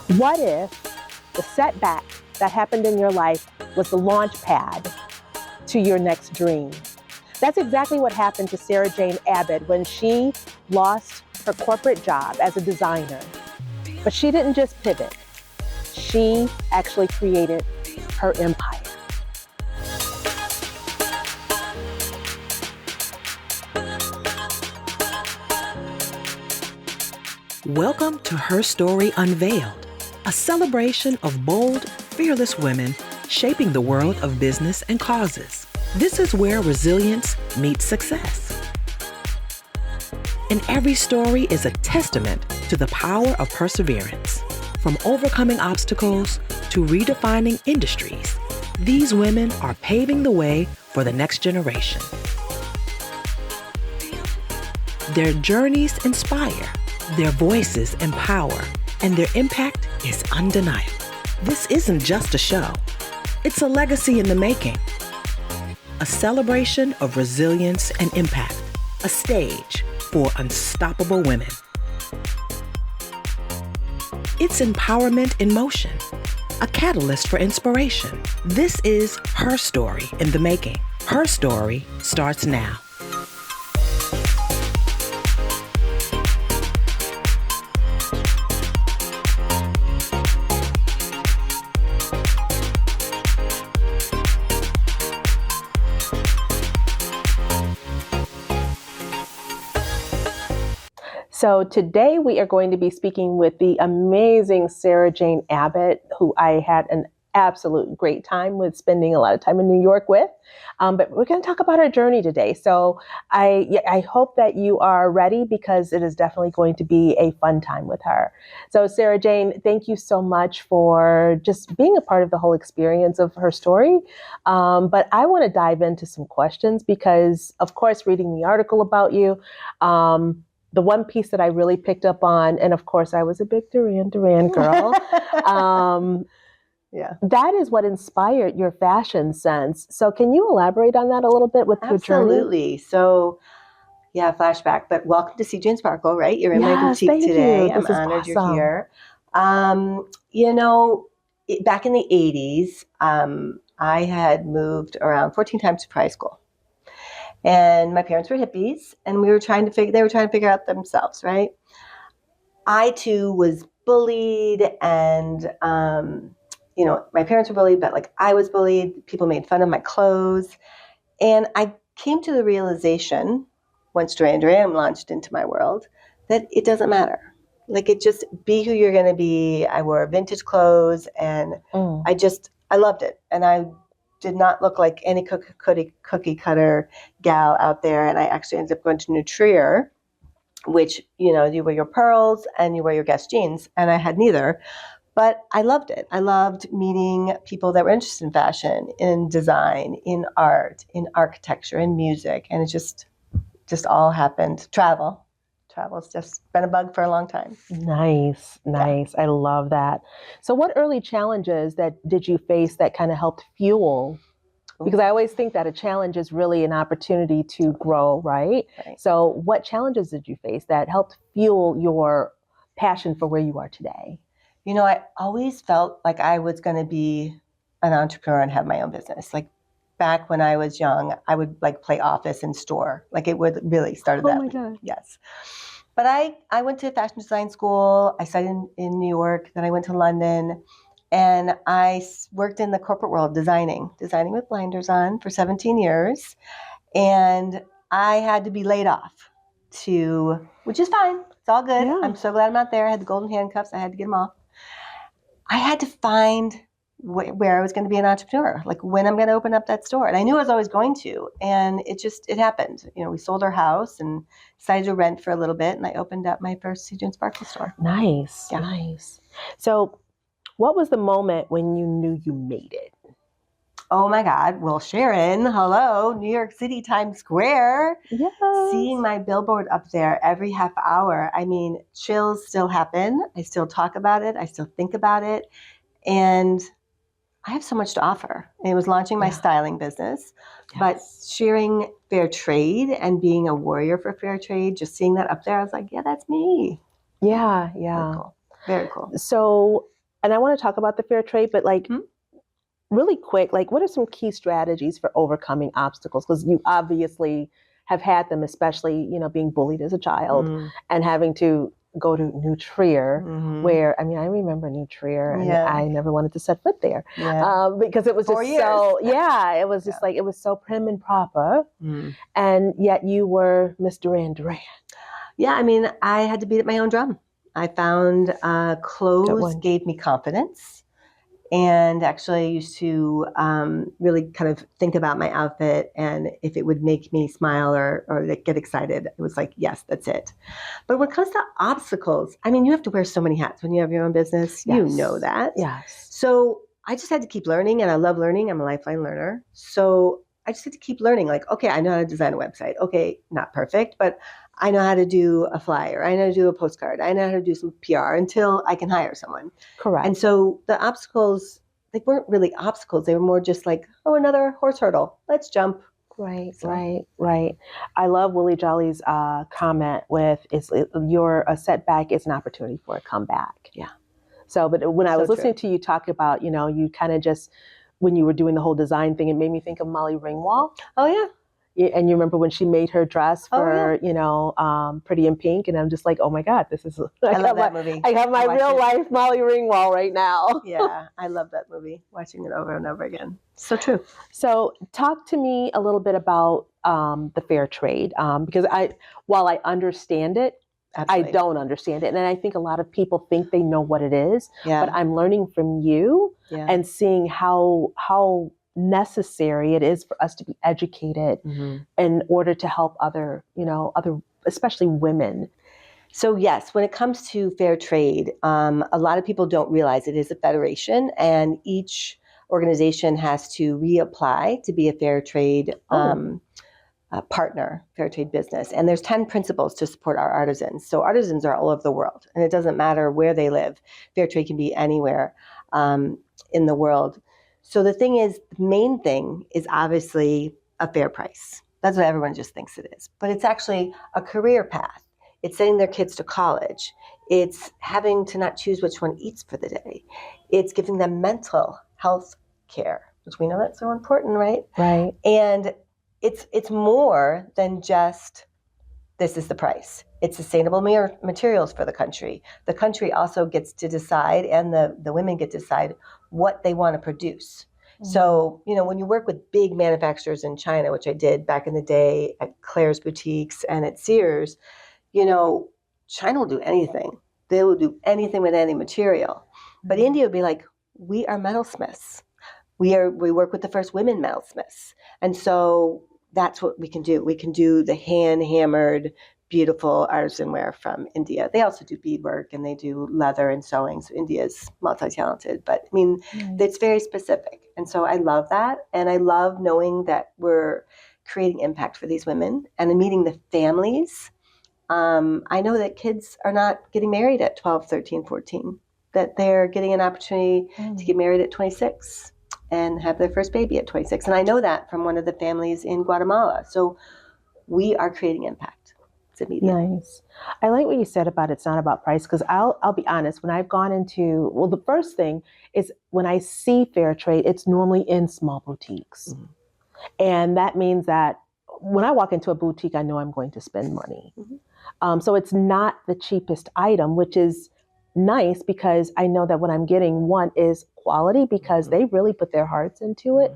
What if the setback that happened in your life was the launch pad to your next dream? That's exactly what happened to Sara Jane Abbott when she lost her corporate job as a designer. But she didn't just pivot. She actually created her empire. Welcome to HERstory Unveiled, a celebration of bold, fearless women shaping the world of business and causes. This is where resilience meets success. And every story is a testament to the power of perseverance. From overcoming obstacles to redefining industries, these women are paving the way for the next generation. Their journeys inspire, their voices empower, and their impact is undeniable. This isn't just a show. It's a legacy in the making. A celebration of resilience and impact. A stage for unstoppable women. It's empowerment in motion. A catalyst for inspiration. This is her story in the making. Her story starts now. So today we are going to be speaking with the amazing Sara Jane Abbott, who I had an absolute great time with, spending a lot of time in New York with. But we're going to talk about her journey today. So I hope that you are ready, because it is definitely going to be a fun time with her. So Sara Jane, thank you so much for just being a part of the whole experience of her story. But I want to dive into some questions because, of course, reading the article about you, the one piece that I really picked up on, and of course I was a big Duran Duran girl, that is what inspired your fashion sense. So can you elaborate on that a little bit with your journey? Absolutely. So, flashback, but welcome to CJ and Sparkle, right? You're in my boutique today. I'm honored you're here. Back in the 80s, I had moved around 14 times to high school. And my parents were hippies, and they were trying to figure out themselves, right? I too was bullied, and my parents were bullied, but I was bullied. People made fun of my clothes, and I came to the realization once Duran Duran launched into my world that it doesn't matter. It just be who you're going to be. I wore vintage clothes, and I loved it, and I did not look like any cookie cutter gal out there. And I actually ended up going to Nutrier, which, you wear your pearls and you wear your Guess jeans. And I had neither, but I loved it. I loved meeting people that were interested in fashion, in design, in art, in architecture, in music. And it just all happened. Travel's just been a bug for a long time. Nice. Yeah. I love that. So what early challenges did you face that kind of helped fuel? Because I always think that a challenge is really an opportunity to grow, right? So what challenges did you face that helped fuel your passion for where you are today? I always felt like I was going to be an entrepreneur and have my own business. Back when I was young, I would play office and store. It would really started that. Oh my God. Yes. But I went to fashion design school. I studied in New York. Then I went to London, and I worked in the corporate world designing with blinders on for 17 years. And I had to be laid off which is fine. It's all good. Yeah. I'm so glad I'm not there. I had the golden handcuffs. I had to get them off. I had to find where I was going to be an entrepreneur, when I'm going to open up that store. And I knew I was always going to, and it happened. We sold our house and decided to rent for a little bit, and I opened up my first CJ and Sparkle store. Nice. Yeah. Nice. So what was the moment when you knew you made it? Oh my God. Well, Sharon, hello, New York City, Times Square. Yes. Seeing my billboard up there every half hour. I mean, chills still happen. I still talk about it. I still think about it. And I have so much to offer. And it was launching my styling business, but sharing fair trade and being a warrior for fair trade, just seeing that up there, I was like, yeah, that's me. Yeah. Very cool. Very cool. So And I want to talk about the fair trade, but like really quick, like what are some key strategies for overcoming obstacles? Because you obviously have had them, especially, being bullied as a child and having to go to New Trier, where, I mean, I remember New Trier and I never wanted to set foot there because it was just so, it was just like, it was so prim and proper. And yet you were Miss Duran Duran. Yeah, I mean, I had to beat at my own drum. I found clothes gave me confidence. And actually I used to really kind of think about my outfit and if it would make me smile or get excited. It was like, yes, that's it. But when it comes to obstacles, I mean, you have to wear so many hats when you have your own business. Yes. You know that. Yes. So I just had to keep learning, and I love learning. I'm a lifelong learner. So I just had to keep learning. Like, okay, I know how to design a website. Okay, not perfect, but I know how to do a flyer. I know how to do a postcard. I know how to do some PR until I can hire someone. Correct. And so the obstacles, they weren't really obstacles. They were more just like, oh, another horse hurdle. Let's jump. Right. I love Willie Jolly's comment with, your setback is an opportunity for a comeback. Yeah. So, but when I was listening to you talk about, you kind of just, when you were doing the whole design thing, it made me think of Molly Ringwald. Oh, yeah. And you remember when she made her dress for, Pretty in Pink, and I'm just like, oh my God, this is. I love that movie. I have my real life Molly Ringwald right now. Yeah, I love that movie. Watching it over and over again. So true. So, talk to me a little bit about the fair trade, because while I understand it, absolutely, I don't understand it, and I think a lot of people think they know what it is. But I'm learning from you and seeing how necessary it is for us to be educated in order to help other, especially women. So yes, when it comes to fair trade, a lot of people don't realize it is a federation, and each organization has to reapply to be a fair trade partner, fair trade business. And there's 10 principles to support our artisans. So artisans are all over the world, and it doesn't matter where they live. Fair trade can be anywhere in the world. So the thing is, the main thing is obviously a fair price. That's what everyone just thinks it is. But it's actually a career path. It's sending their kids to college. It's having to not choose which one eats for the day. It's giving them mental health care, which we know that's so important, right? Right. And it's more than just, this is the price. It's sustainable materials for the country. The country also gets to decide, and the women get to decide what they want to produce. So, when you work with big manufacturers in China, which I did back in the day at Claire's Boutiques and at Sears, China will do anything. They will do anything with any material. But India would be like, we are metalsmiths. We work with the first women metalsmiths. And so that's what we can do. We can do the hand-hammered, beautiful artisan wear from India. They also do beadwork, and they do leather and sewing. So India is multi-talented, but I mean, it's very specific. And so I love that. And I love knowing that we're creating impact for these women and meeting the families. I know that kids are not getting married at 12, 13, 14, that they're getting an opportunity to get married at 26 and have their first baby at 26. And I know that from one of the families in Guatemala. So we are creating impact. It's immediate. Nice. I like what you said about it's not about price, because I'll be honest, when I've gone into, the first thing is when I see fair trade, it's normally in small boutiques. And that means that when I walk into a boutique, I know I'm going to spend money. So it's not the cheapest item, which is nice, because I know that what I'm getting, one, is quality, because they really put their hearts into it.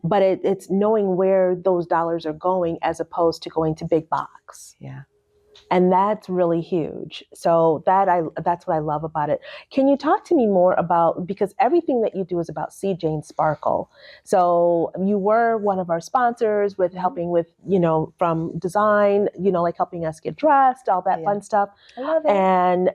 But it's knowing where those dollars are going as opposed to going to big box. Yeah. And that's really huge. So that's what I love about it. Can you talk to me more about, because everything that you do is about C. Jane Sparkle. So you were one of our sponsors with helping with, from design, like helping us get dressed, all that fun stuff. I love it. And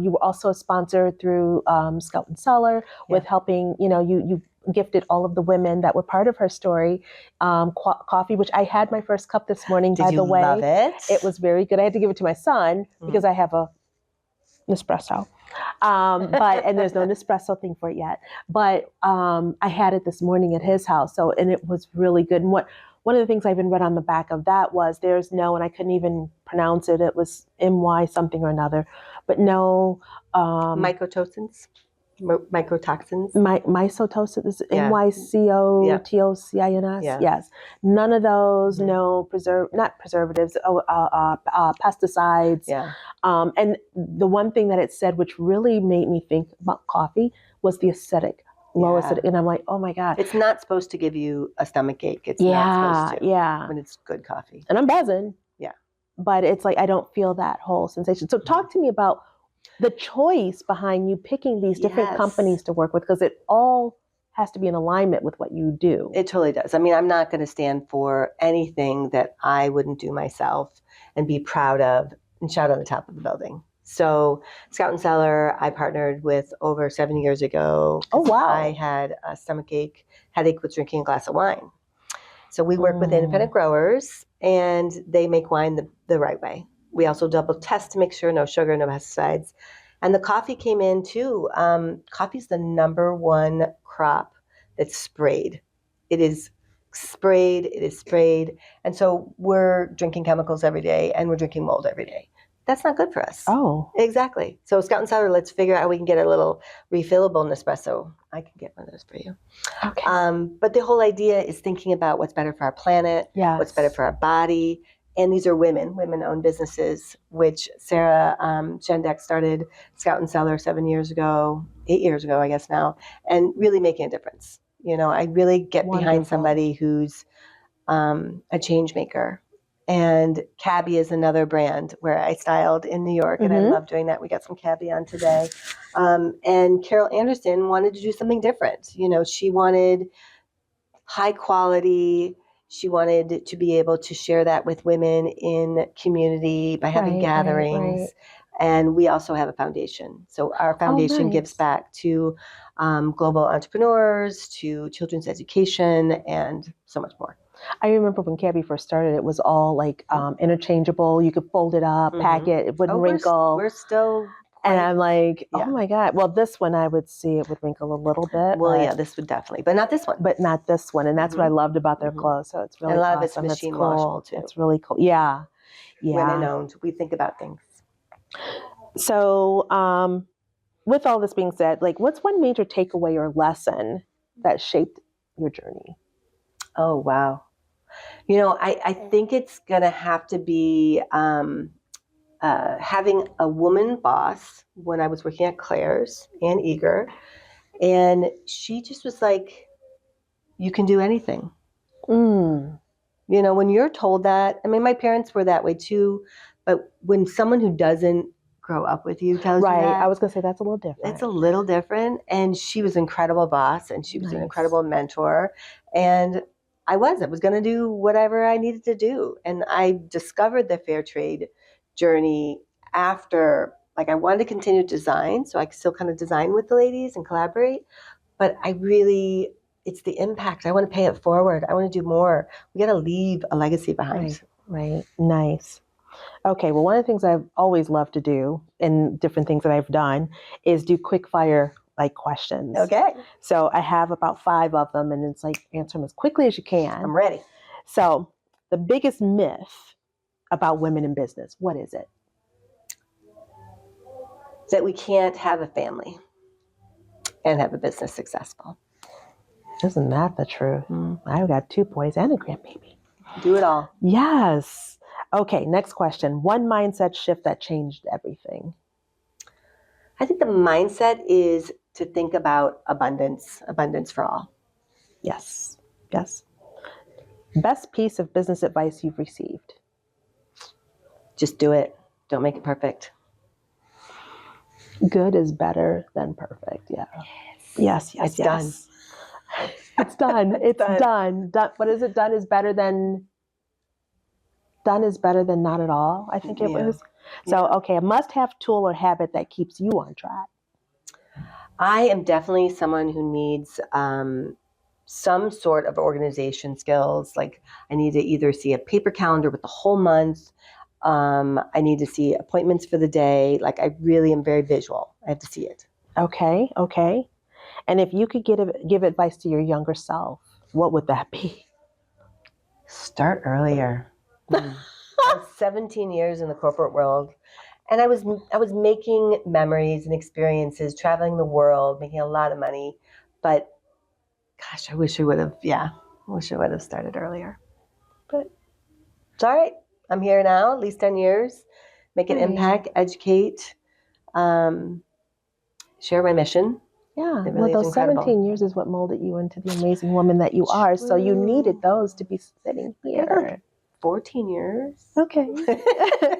you were also a sponsor through Scout and Cellar with helping, you gifted all of the women that were part of HERstory coffee, which I had my first cup this morning, by the way. Did you love it? It was very good. I had to give it to my son because I have a Nespresso. And there's no Nespresso thing for it yet. But I had it this morning at his house. And it was really good. And one of the things I even read on the back of that was there's no, and I couldn't even pronounce it. It was MY something or another, but no. Mycotoxins. Microtoxins. Mycotoxins is Yeah. MYCOTOCINS. Yeah. Yes, none of those. Mhm. No not preservatives. Pesticides. Yeah. And the one thing that it said, which really made me think about coffee, was the acidic, low Yeah. acidic. And I'm like, oh my god. It's not supposed to give you a stomach ache. It's not Yeah, supposed to yeah. when it's good coffee. And I'm buzzing. Yeah. But it's like I don't feel that whole sensation. So talk to me about the choice behind you picking these different Yes. companies to work with, because it all has to be in alignment with what you do. It totally does. I mean, I'm not going to stand for anything that I wouldn't do myself and be proud of and shout on the top of the building. So Scout and Cellar, I partnered with over 7 years ago. Oh, wow. I had a stomach ache, headache with drinking a glass of wine. So we work with independent growers, and they make wine the right way. We also double test to make sure no sugar, no pesticides. And the coffee came in too. Coffee's the number one crop that's sprayed. It is sprayed. And so we're drinking chemicals every day, and we're drinking mold every day. That's not good for us. Oh. Exactly. So Scout and Cellar, let's figure out how we can get a little refillable Nespresso. I can get one of those for you. Okay. But the whole idea is thinking about what's better for our planet, Yes. what's better for our body. And these are women-owned businesses, which Sara Jane started Scout and Cellar 8 years ago, I guess now, and really making a difference. You know, I really get behind somebody who's a change maker. And Cabby is another brand where I styled in New York, and I love doing that. We got some Cabby on today. And Carol Anderson wanted to do something different. You know, she wanted high quality. She wanted to be able to share that with women in community by having gatherings. Right. And we also have a foundation. So our foundation gives back to global entrepreneurs, to children's education, and so much more. I remember when Cabby first started, it was all like interchangeable. You could fold it up, pack it, it wouldn't wrinkle. We're still and I'm like, oh my God. Well, this one I would see it would wrinkle a little bit. Well, yeah, this would definitely, but not this one. But not this one. And that's what I loved about their clothes. So it's really and a lot awesome. of it's machine cool. washable too. It's really cool. Yeah. Women owned. We think about things. So with all this being said, like what's one major takeaway or lesson that shaped your journey? Oh, wow. You know, I think it's going to have to be having a woman boss when I was working at Claire's, Ann Eager. And she just was like, you can do anything. You know, when you're told that, I mean, my parents were that way too. But when someone who doesn't grow up with you tells you that. I was going to say that's a little different. It's a little different. And she was an incredible boss, and she was an incredible mentor. And I was going to do whatever I needed to do. And I discovered the fair trade journey after, like, I wanted to continue to design, so I could still kind of design with the ladies and collaborate. But it's the impact. I want to pay it forward. I want to do more. We got to leave a legacy behind. Right. Nice. Okay. Well, one of the things I've always loved to do, and different things that I've done, is do quick fire questions. Okay. So I have about 5 of them, and it's like answer them as quickly as you can. I'm ready. So the biggest myth about women in business, what is it? That we can't have a family and have a business successful. Isn't that the truth? I've got 2 boys and a grandbaby. Do it all. Yes. Okay, next question. One mindset shift that changed everything. I think the mindset is to think about abundance for all. Yes. Best piece of business advice you've received? Just do it. Don't make it perfect. Good is better than perfect. Yeah. Yes. It's done. It's done. It's done. What is it? Done is better than not at all. I think it was. So, okay, a must-have tool or habit that keeps you on track. I am definitely someone who needs some sort of organization skills. Like I need to either see a paper calendar with the whole month. I need to see appointments for the day. Like I really am very visual. I have to see it. Okay. And if you could give advice to your younger self, what would that be? Start earlier. I was 17 years in the corporate world, And I was making memories and experiences, traveling the world, making a lot of money. But gosh, I wish I would have started earlier. But it's all right. I'm here now, at least 10 years, make an impact, educate, share my mission. Yeah, It really well, is those incredible. 17 years is what molded you into the amazing woman that you are. So you needed those to be sitting here. 14 years. Okay.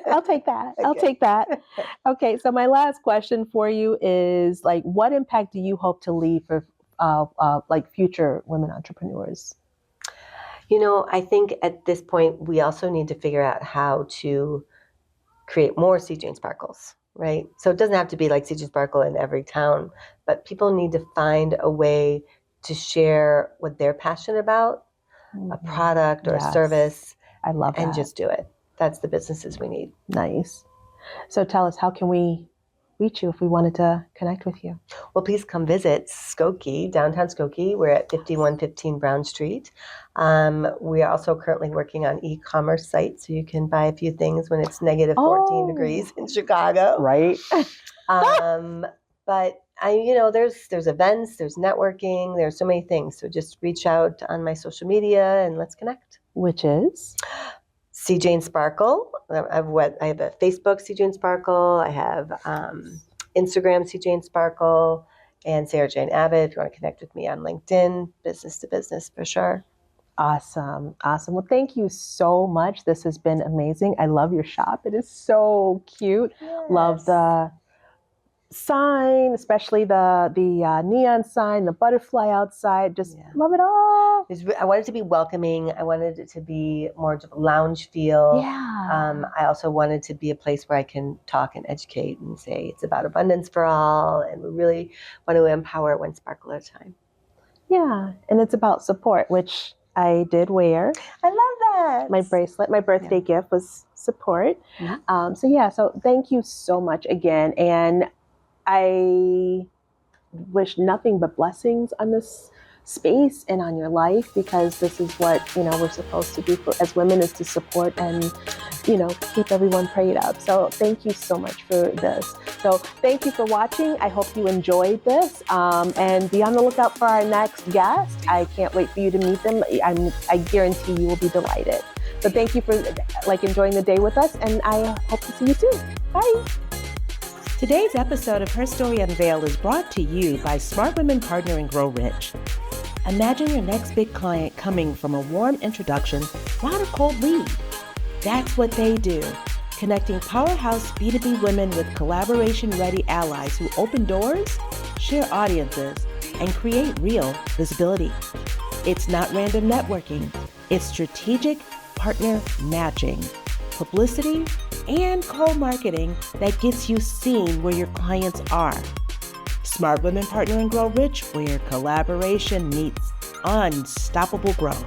I'll take that. I'll take that. Okay, so my last question for you is like, what impact do you hope to leave for like future women entrepreneurs? You know, I think at this point, we also need to figure out how to create more CJ and Sparkles, right? So it doesn't have to be like CJ Sparkle in every town, but people need to find a way to share what they're passionate about, a product or a service. I love that. And just do it. That's the businesses we need. Nice. So tell us, how can we reach you if we wanted to connect with you? Well, please come visit Skokie, downtown Skokie. We're at 5115 Brown Street. We are also currently working on e-commerce site, so you can buy a few things when it's negative 14 degrees in Chicago. Right. But there's events, there's networking, there's so many things. So just reach out on my social media and let's connect. Which is? CJ and Sparkle. I have a Facebook CJ and Sparkle. I have Instagram CJ and Sparkle, and Sara Jane Abbott. If you want to connect with me on LinkedIn, business to business for sure. Awesome. Well, thank you so much. This has been amazing. I love your shop. It is so cute. Yes. Love the sign, especially the neon sign, the butterfly outside. Just love it all. I wanted it to be welcoming. I wanted it to be more of a lounge feel. Yeah. I also wanted to be a place where I can talk and educate and say it's about abundance for all, and we really want to empower one sparkle at a time. Yeah, and it's about support, which I did wear. I love that. My bracelet, my birthday gift was support. Mm-hmm. So thank you so much again, and I wish nothing but blessings on this space and on your life, because this is what, we're supposed to do as women, is to support and, keep everyone prayed up. So thank you so much for this. So thank you for watching. I hope you enjoyed this, and be on the lookout for our next guest. I can't wait for you to meet them. I guarantee you will be delighted. So thank you for enjoying the day with us, and I hope to see you soon. Bye. Today's episode of HERstory Unveiled is brought to you by Smart Women Partner and Grow Rich. Imagine your next big client coming from a warm introduction, not a cold lead. That's what they do, connecting powerhouse B2B women with collaboration-ready allies who open doors, share audiences, and create real visibility. It's not random networking. It's strategic partner matching, publicity, and co-marketing that gets you seen where your clients are. Smart Women Partner and Grow Rich, where collaboration meets unstoppable growth.